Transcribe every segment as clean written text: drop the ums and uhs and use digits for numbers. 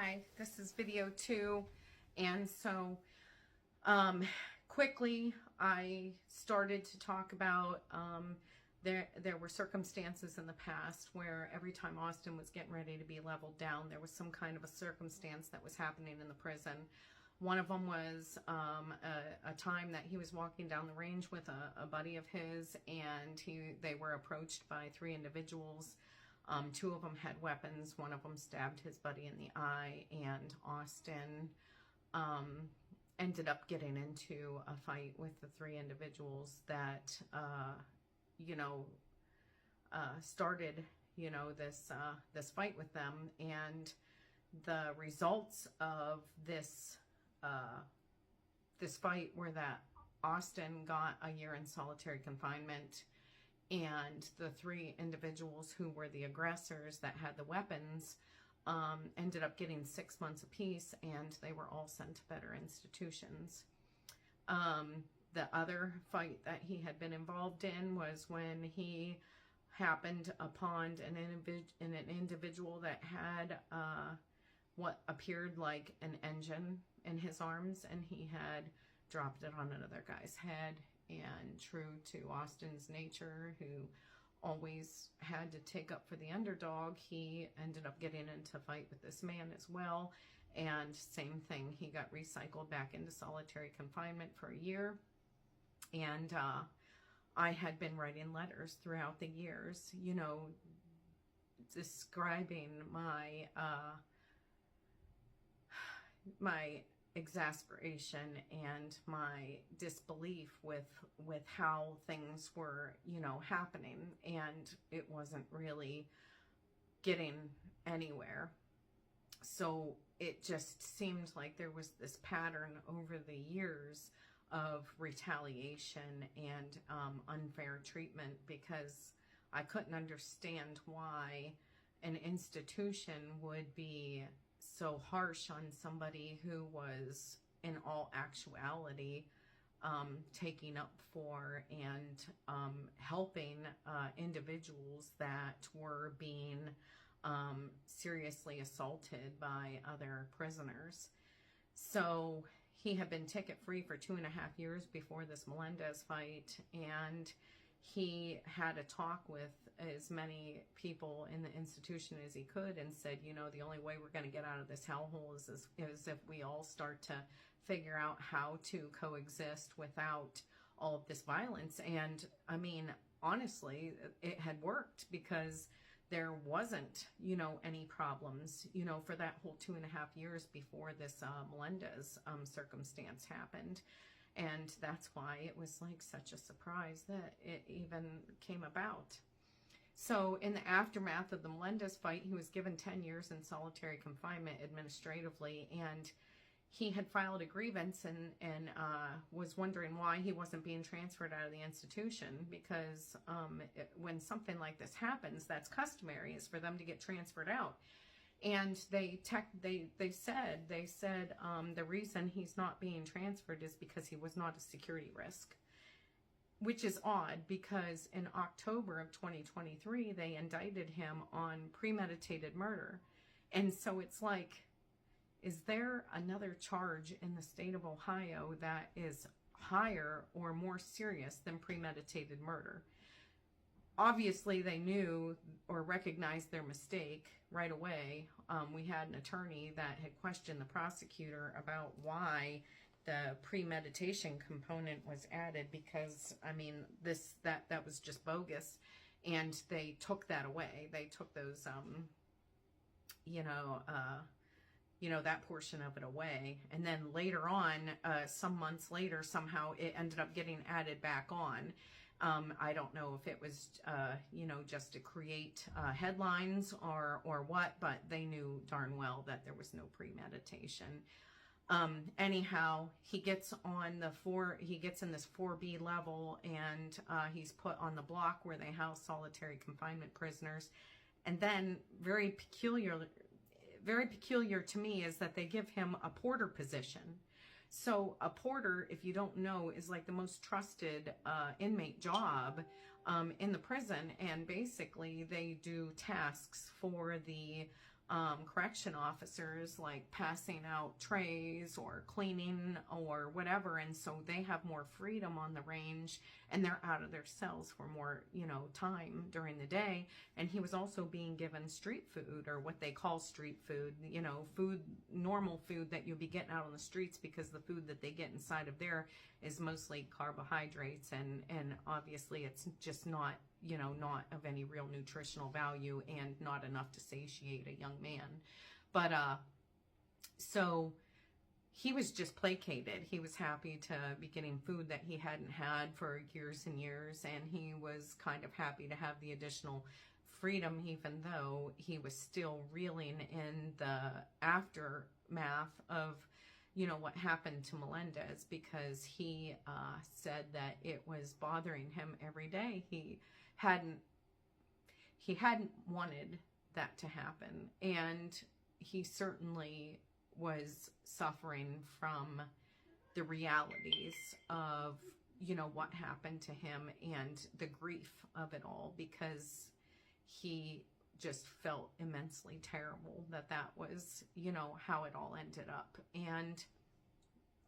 Hi, this is video 2, and so quickly I started to talk about there were circumstances in the past where every time Austin was getting ready to be leveled down, there was some kind of a circumstance that was happening in the prison. One of them was a time that he was walking down the range with a buddy of his, and they were approached by 3 individuals. 2 of them had weapons. One of them stabbed his buddy in the eye, and Austin ended up getting into a fight with the 3 individuals that, started, this fight with them. And the results of this fight were that Austin got a year in solitary confinement, and the 3 individuals who were the aggressors that had the weapons ended up getting 6 months apiece, and they were all sent to better institutions. The other fight that he had been involved in was when he happened upon an individual that had what appeared like an engine in his arms, and he had dropped it on another guy's head. And true to Austin's nature, who always had to take up for the underdog, he ended up getting into a fight with this man as well. And same thing, he got recycled back into solitary confinement for a year. And I had been writing letters throughout the years, describing my my exasperation and my disbelief with how things were, happening, and it wasn't really getting anywhere. So it just seemed like there was this pattern over the years of retaliation and unfair treatment, because I couldn't understand why an institution would be so harsh on somebody who was in all actuality taking up for and helping individuals that were being seriously assaulted by other prisoners. So he had been ticket free for 2.5 years before this Melendez fight, and he had a talk with as many people in the institution as he could, and said, the only way we're going to get out of this hellhole is if we all start to figure out how to coexist without all of this violence. And I mean, honestly, it had worked, because there wasn't, any problems, for that whole 2.5 years before this Melendez circumstance happened. And that's why it was like such a surprise that it even came about. So in the aftermath of the Melendez fight, he was given 10 years in solitary confinement administratively, and he had filed a grievance and was wondering why he wasn't being transferred out of the institution, because when something like this happens, that's customary, is for them to get transferred out. And they said the reason he's not being transferred is because he was not a security risk, which is odd, because in October of 2023 they indicted him on premeditated murder. And so it's like, is there another charge in the state of Ohio that is higher or more serious than premeditated murder? Obviously, they knew or recognized their mistake right away. We had an attorney that had questioned the prosecutor about why the premeditation component was added, because, I mean, that was just bogus, and they took that away. They took those, that portion of it away. And then later on, some months later, somehow it ended up getting added back on. I don't know if it was, just to create headlines or what, but they knew darn well that there was no premeditation. Anyhow, he gets in this 4B level, and he's put on the block where they house solitary confinement prisoners. And then very peculiar to me is that they give him a porter position. So a porter, if you don't know, is like the most trusted inmate job in the prison, and basically they do tasks for the correction officers, like passing out trays or cleaning or whatever. And so they have more freedom on the range, and they're out of their cells for more, time during the day. And he was also being given street food, or what they call street food, food, normal food that you'll be getting out on the streets, because the food that they get inside of there is mostly carbohydrates, and obviously it's just not not of any real nutritional value, and not enough to satiate a young man. But so he was just placated. He was happy to be getting food that he hadn't had for years and years, and he was kind of happy to have the additional freedom, even though he was still reeling in the aftermath of what happened to Melendez, because he said that it was bothering him every day. He hadn't wanted that to happen, and he certainly was suffering from the realities of what happened to him, and the grief of it all, because he just felt immensely terrible that was how it all ended up. And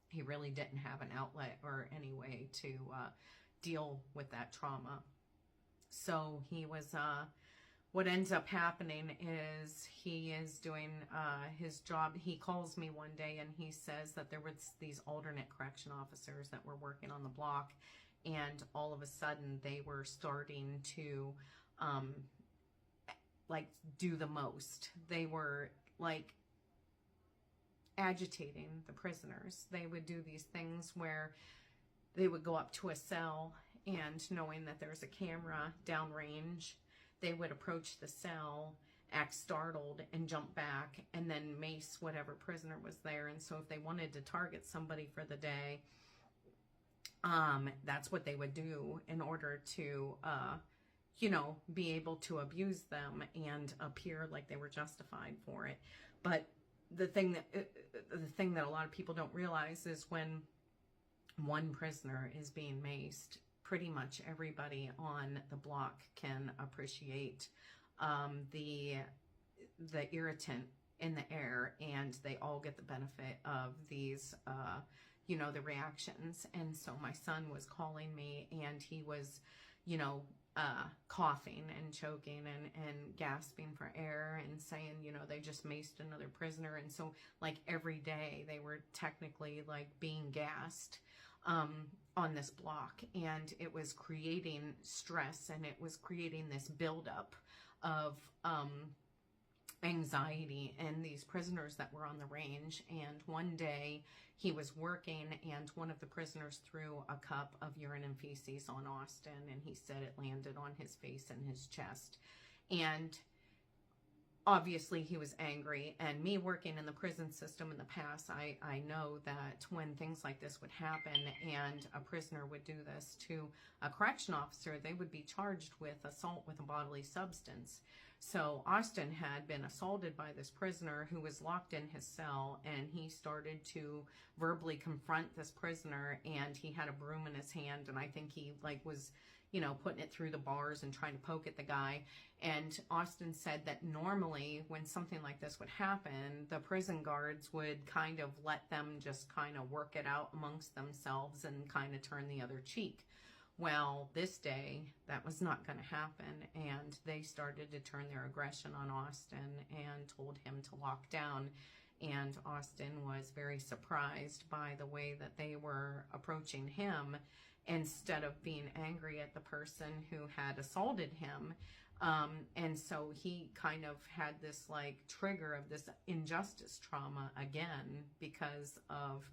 he really didn't have an outlet or any way to deal with that trauma. So he was, what ends up happening is he is doing his job. He calls me one day and he says that there was these alternate correction officers that were working on the block, and all of a sudden they were starting to do the most. They were agitating the prisoners. They would do these things where they would go up to a cell, and knowing that there's a camera downrange, they would approach the cell, act startled, and jump back, and then mace whatever prisoner was there. And so if they wanted to target somebody for the day, that's what they would do in order to be able to abuse them and appear like they were justified for it. But the thing that a lot of people don't realize is, when one prisoner is being maced, pretty much everybody on the block can appreciate the irritant in the air, and they all get the benefit of these the reactions. And so my son was calling me, and he was coughing and choking and gasping for air, and saying, they just maced another prisoner. And so every day they were technically being gassed on this block, and it was creating stress, and it was creating this buildup of anxiety in these prisoners that were on the range. And one day he was working, and one of the prisoners threw a cup of urine and feces on Austin, and he said it landed on his face and his chest. And obviously he was angry. And me working in the prison system in the past, I know that when things like this would happen and a prisoner would do this to a correction officer, they would be charged with assault with a bodily substance. So Austin had been assaulted by this prisoner who was locked in his cell, and he started to verbally confront this prisoner, and he had a broom in his hand, and I think he was putting it through the bars and trying to poke at the guy. And Austin said that normally when something like this would happen, the prison guards would kind of let them just kind of work it out amongst themselves and kind of turn the other cheek. Well, this day, that was not going to happen, and they started to turn their aggression on Austin and told him to lock down. And Austin was very surprised by the way that they were approaching him, instead of being angry at the person who had assaulted him. And so he kind of had this trigger of this injustice trauma again, because of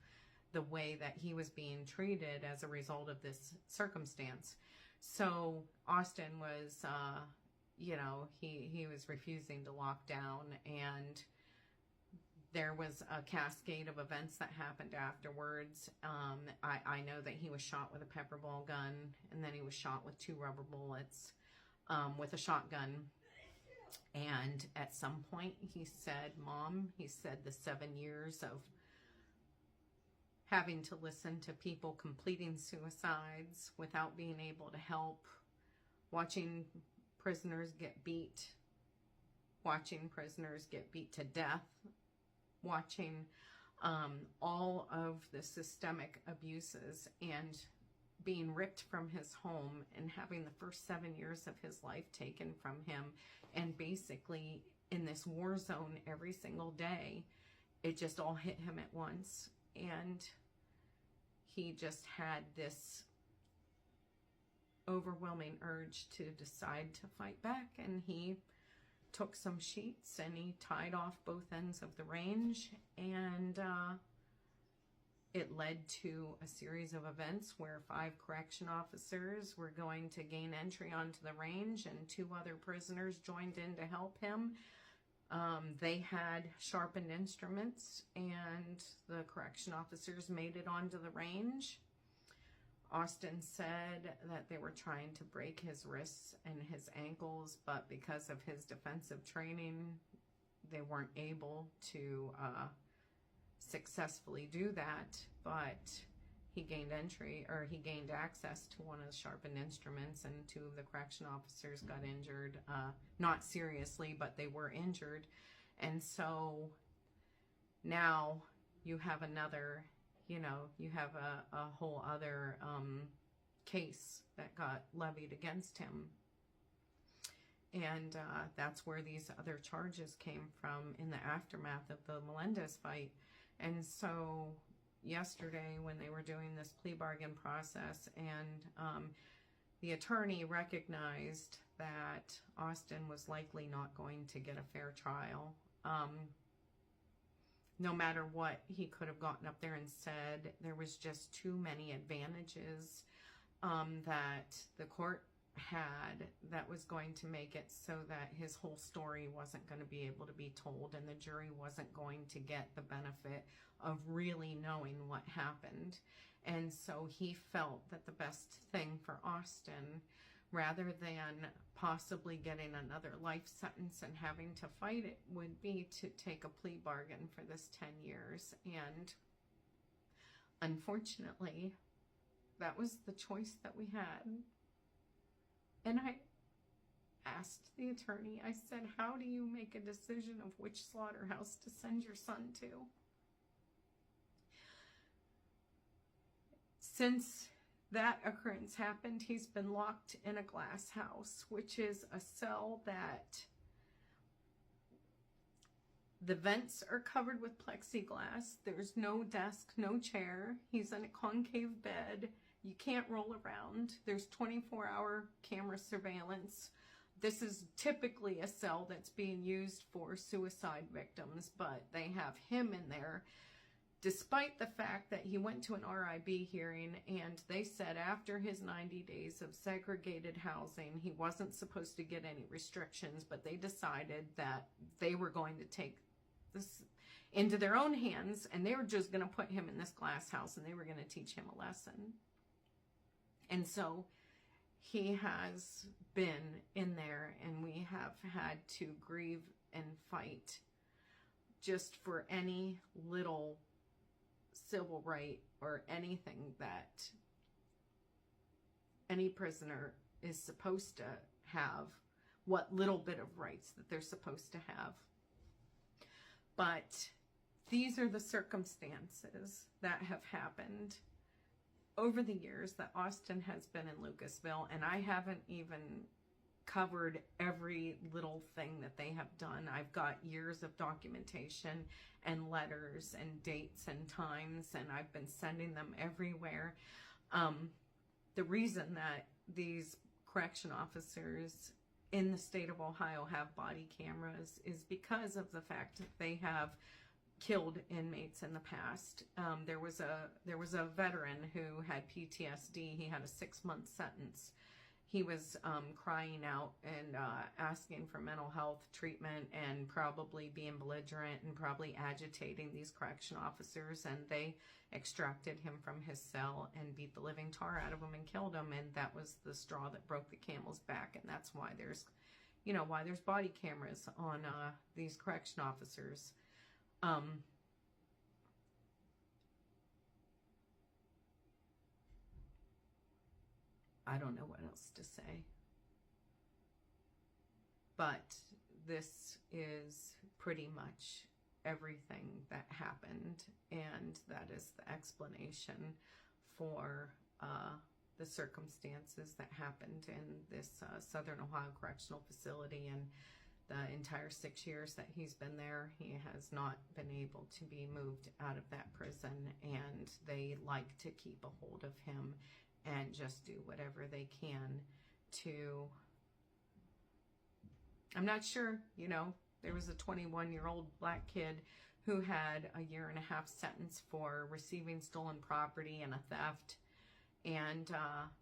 the way that he was being treated as a result of this circumstance. So Austin was, he was refusing to lock down, and there was a cascade of events that happened afterwards. I know that he was shot with a pepper ball gun, and then he was shot with 2 rubber bullets with a shotgun. And at some point he said, "Mom," he said, "the 7 years of having to listen to people completing suicides without being able to help, watching prisoners get beat watching prisoners get beat to death, watching all of the systemic abuses, and being ripped from his home and having the first 7 years of his life taken from him, and basically in this war zone every single day. It just all hit him at once, and he just had this overwhelming urge to decide to fight back, and he took some sheets and he tied off both ends of the range, and it led to a series of events where 5 correction officers were going to gain entry onto the range, and 2 other prisoners joined in to help him. They had sharpened instruments, and the correction officers made it onto the range. Austin said that they were trying to break his wrists and his ankles, but because of his defensive training, they weren't able to successfully do that. But he gained access to one of the sharpened instruments, and 2 of the correction officers got injured. Not seriously, but they were injured. And so now you have another, you have a whole other case that got levied against him. And that's where these other charges came from in the aftermath of the Melendez fight. And so yesterday, when they were doing this plea bargain process, and the attorney recognized that Austin was likely not going to get a fair trial. No matter what he could have gotten up there and said, there was just too many advantages that the court had that was going to make it so that his whole story wasn't going to be able to be told, and the jury wasn't going to get the benefit of really knowing what happened. And so he felt that the best thing for Austin, rather than possibly getting another life sentence and having to fight it, would be to take a plea bargain for this 10 years. And unfortunately, that was the choice that we had. And I asked the attorney, I said, how do you make a decision of which slaughterhouse to send your son to? Since that occurrence happened, he's been locked in a glass house, which is a cell that the vents are covered with plexiglass. There's no desk, no chair. He's in a concave bed. You can't roll around. There's 24-hour camera surveillance. This is typically a cell that's being used for suicide victims, but they have him in there, despite the fact that he went to an RIB hearing, and they said after his 90 days of segregated housing, he wasn't supposed to get any restrictions, but they decided that they were going to take this into their own hands, and they were just going to put him in this glass house, and they were going to teach him a lesson. And so he has been in there, and we have had to grieve and fight just for any little civil right or anything that any prisoner is supposed to have, what little bit of rights that they're supposed to have. But these are the circumstances that have happened over the years that Austin has been in Lucasville, and I haven't even covered every little thing that they have done. I've got years of documentation and letters and dates and times, and I've been sending them everywhere. The reason that these correction officers in the state of Ohio have body cameras is because of the fact that they have killed inmates in the past. There was a veteran who had PTSD. He had a 6-month sentence. He was crying out and asking for mental health treatment and probably being belligerent and probably agitating these correction officers, and they extracted him from his cell and beat the living tar out of him and killed him, and that was the straw that broke the camel's back, and that's why there's body cameras on these correction officers. I don't know what else to say. But this is pretty much everything that happened, and that is the explanation for the circumstances that happened in this Southern Ohio Correctional Facility. And the entire 6 years that he's been there, he has not been able to be moved out of that prison, and they like to keep a hold of him and just do whatever they can to, I'm not sure, you know, there was a 21-year-old black kid who had a 1.5-year sentence for receiving stolen property and a theft, and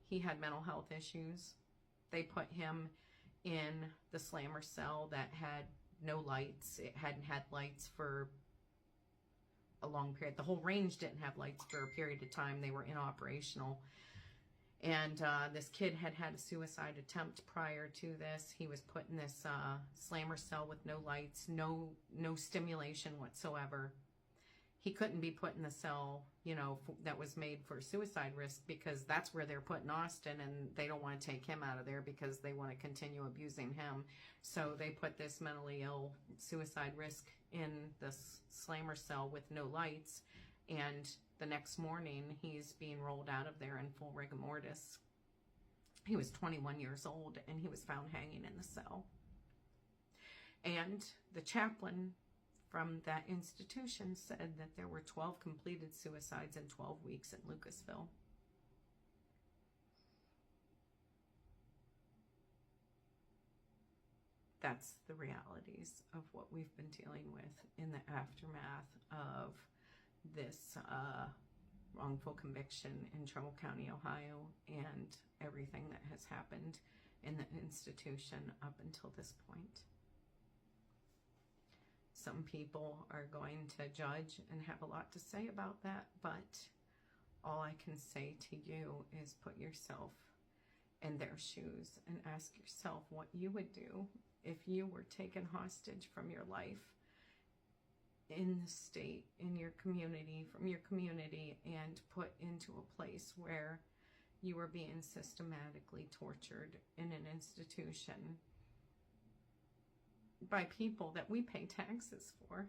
he had mental health issues. They put him in the slammer cell that had no lights. It hadn't had lights for a long period. The whole range didn't have lights for a period of time. They were inoperational. And this kid had had a suicide attempt prior to this. He was put in this slammer cell with no lights, no stimulation whatsoever. He couldn't be put in the cell, you know, that was made for suicide risk, because that's where they're putting Austin, and they don't want to take him out of there because they want to continue abusing him. So they put this mentally ill suicide risk in this slammer cell with no lights, and the next morning he's being rolled out of there in full rigor mortis. He was 21 years old, and he was found hanging in the cell. And the chaplain from that institution said that there were 12 completed suicides in 12 weeks in Lucasville. That's the realities of what we've been dealing with in the aftermath of this wrongful conviction in Trumbull County, Ohio, and everything that has happened in the institution up until this point. Some people are going to judge and have a lot to say about that, but all I can say to you is put yourself in their shoes and ask yourself what you would do if you were taken hostage from your life in the state, in your community, from your community, and put into a place where you were being systematically tortured in an institution by people that we pay taxes for.